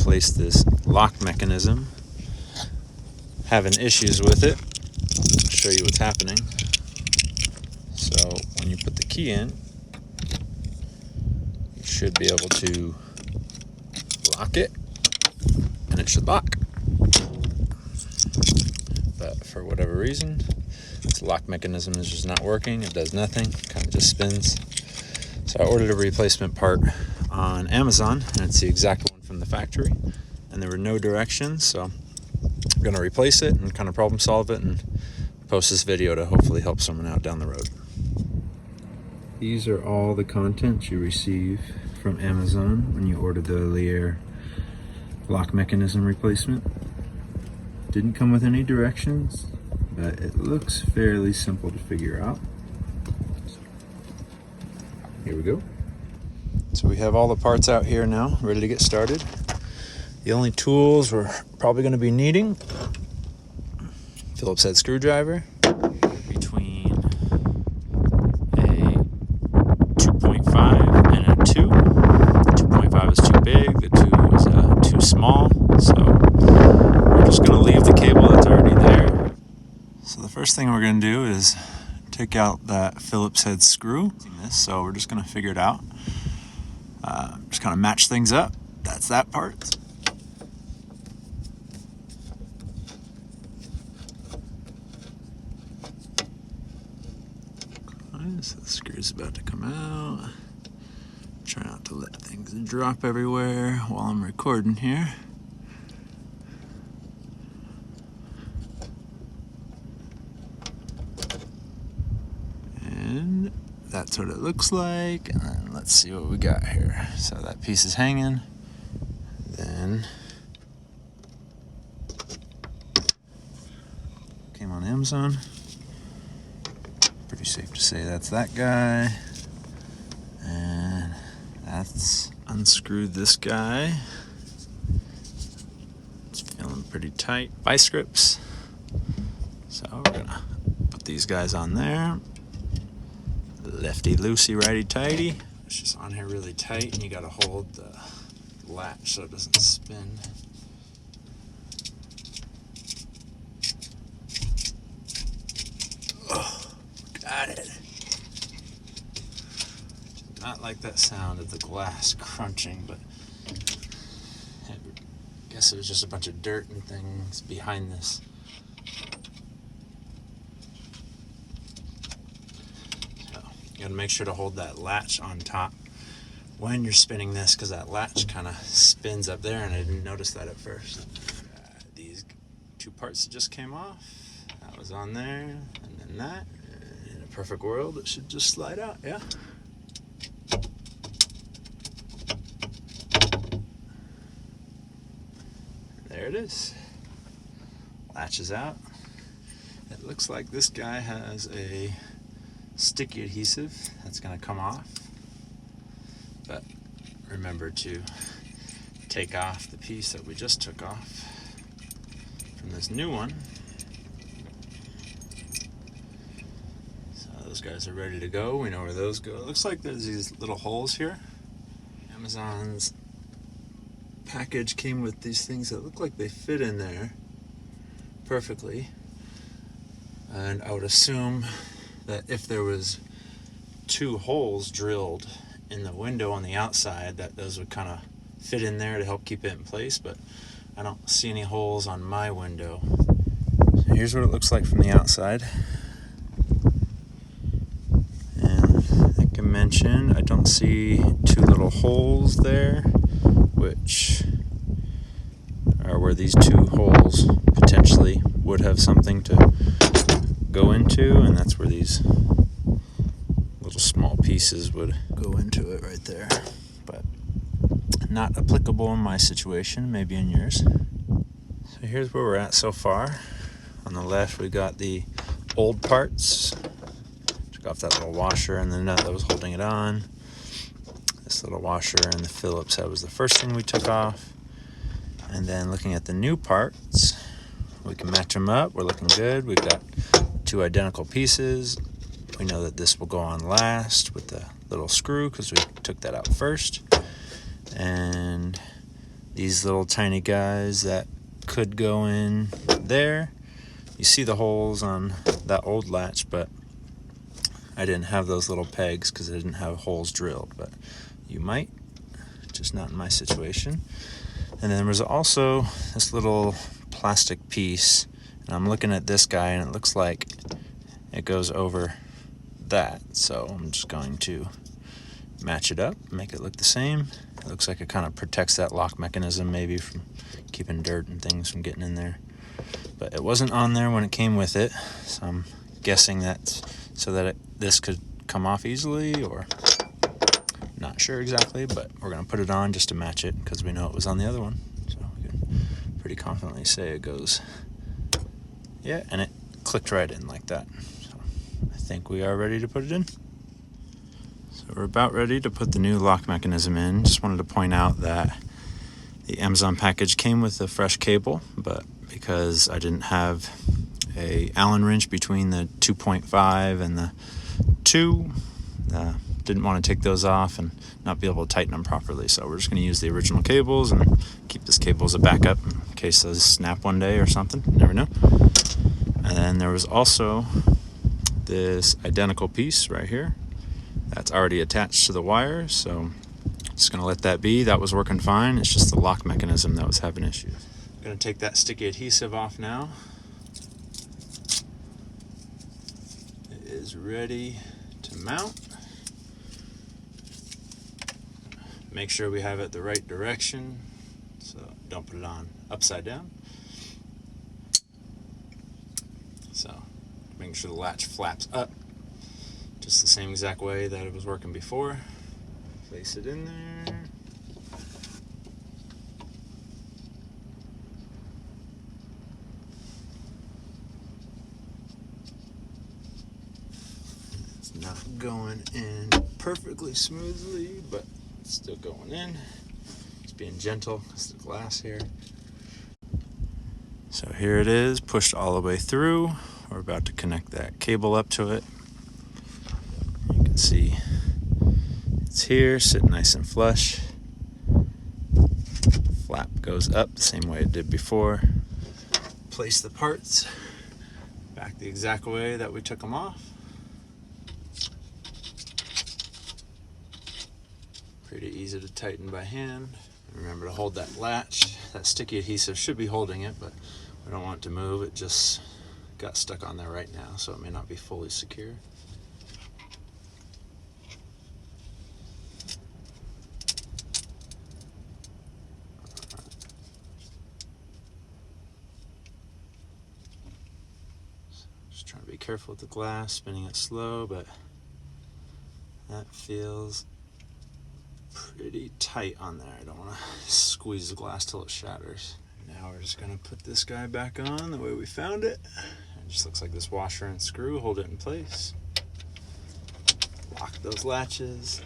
replace this lock mechanism. Having issues with it. I'll show you what's happening. So when you put the key in, you should be able to lock it, and it should lock. But for whatever reason, this lock mechanism is just not working. It does nothing, kind of just spins. So I ordered a replacement part on Amazon, and it's the exact one from the factory, and there were no directions, so I'm going to replace it and kind of problem solve it and post this video to hopefully help someone out down the road. These are all the contents you receive from Amazon when you order the LEER Lock Mechanism replacement. Didn't come with any directions, but it looks fairly simple to figure out. So, here we go. So we have all the parts out here now, ready to get started. The only tools we're probably going to be needing: Phillips head screwdriver, between a 2.5 and a 2. The 2.5 is too big, the 2 is too small, so we're just going to leave the cable that's already there. So the first thing we're going to do is take out that Phillips head screw. So we're just going to figure it out. Just kind of match things up. That's that part. So the screw's about to come out. Try not to let things drop everywhere while I'm recording here. And that's what it looks like. And then let's see what we got here. So that piece is hanging. Then came on Amazon. Pretty safe to say that's that guy. And that's unscrewed this guy. It's feeling pretty tight. Vice grips. So we're gonna put these guys on there. Lefty loosey, righty tighty. It's just on here really tight, and you gotta hold the latch so it doesn't spin. Oh, got it. Not like that sound of the glass crunching, but I guess it was just a bunch of dirt and things behind this. So you gotta make sure to hold that latch on top when you're spinning this, because that latch kind of spins up there, and I didn't notice that at first. These two parts that just came off, that was on there, and then that. In a perfect world, it should just slide out, yeah? There it is. Latches out. It looks like this guy has a sticky adhesive that's going to come off. But remember to take off the piece that we just took off from this new one. So those guys are ready to go. We know where those go. It looks like there's these little holes here. Amazon's package came with these things that look like they fit in there perfectly. And I would assume that if there was 2 holes drilled in the window on the outside, that those would kind of fit in there to help keep it in place, but I don't see any holes on my window. So here's what it looks like from the outside. And like I mentioned, I don't see 2 little holes there, which are where these 2 holes potentially would have something to go into, and that's where these little small pieces would go into it right there. But not applicable in my situation, maybe in yours. So here's where we're at so far. On the left we got the old parts. Took off that little washer and the nut that was holding it on. This little washer and the Phillips head was the first thing we took off. And then looking at the new parts, we can match them up. We're looking good. We've got 2 identical pieces. We know that this will go on last with the little screw because we took that out first. And these little tiny guys that could go in there. You see the holes on that old latch, but I didn't have those little pegs because I didn't have holes drilled, but you might, just not in my situation. And then there was also this little plastic piece, and I'm looking at this guy and it looks like it goes over that, so I'm just going to match it up, make it look the same. It looks like it kind of protects that lock mechanism, maybe from keeping dirt and things from getting in there, but it wasn't on there when it came with it, so I'm guessing that's so that this could come off easily, or not sure exactly, but we're going to put it on just to match it because we know it was on the other one, so we can pretty confidently say it goes. Yeah, and it clicked right in like that. So I think we are ready to put it in. So we're about ready to put the new lock mechanism in. Just wanted to point out that the Amazon package came with a fresh cable, but because I didn't have a Allen wrench between the 2.5 and the 2, didn't want to take those off and not be able to tighten them properly. So we're just going to use the original cables and keep this cable as a backup in case those snap one day or something. You never know. And then there was also this identical piece right here that's already attached to the wire, so just going to let that be. That was working fine. It's just the lock mechanism that was having issues. I'm going to take that sticky adhesive off now. It is ready to mount. Make sure we have it the right direction, so don't put it on upside down. So making sure the latch flaps up just the same exact way that it was working before. Place it in there. It's not going in perfectly smoothly, but it's still going in. Just being gentle. It's the glass here. So here it is, pushed all the way through. We're about to connect that cable up to it. You can see it's here, sitting nice and flush. Flap goes up the same way it did before. Place the parts back the exact way that we took them off. Pretty easy to tighten by hand. Remember to hold that latch. That sticky adhesive should be holding it, but we don't want it to move. It just got stuck on there right now, so it may not be fully secure. Just trying to be careful with the glass, spinning it slow, but that feels pretty tight on there. I don't want to squeeze the glass till it shatters. Now we're just going to put this guy back on the way we found it. It just looks like this washer and screw hold it in place. Lock those latches.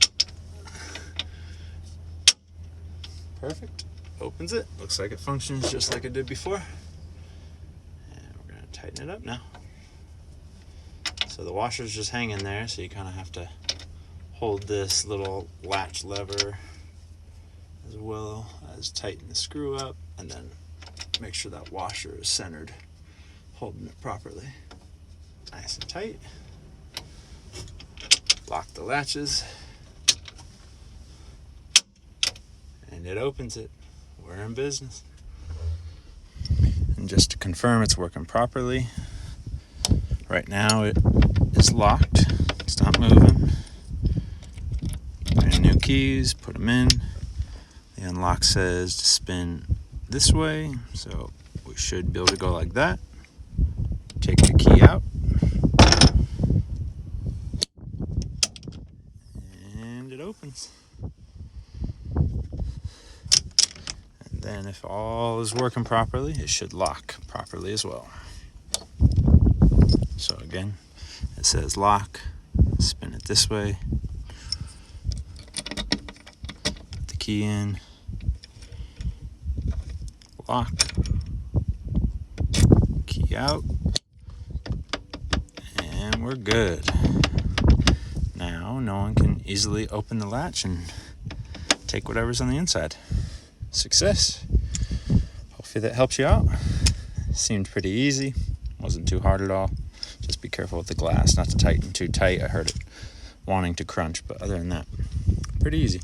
Perfect. Opens it. Looks like it functions just like it did before. And we're going to tighten it up now. So the washer's just hanging there, so you kind of have to hold this little latch lever as well as tighten the screw up, and then make sure that washer is centered, holding it properly. Nice and tight. Lock the latches, and it opens it. We're in business. And just to confirm it's working properly, right now it is locked. It's not moving. Brand new keys, put them in. The unlock says to spin this way, so we should be able to go like that. Take the key out. And it opens. And then if all is working properly, it should lock properly as well. So again, it says lock. Spin it this way. Put the key in. Lock. Key out. And we're good. Now no one can easily open the latch and take whatever's on the inside. success. Hopefully that helps you out. Seemed pretty easy, wasn't too hard at all. Just be careful with the glass, not to tighten too tight. I heard it wanting to crunch, but other than that, pretty easy.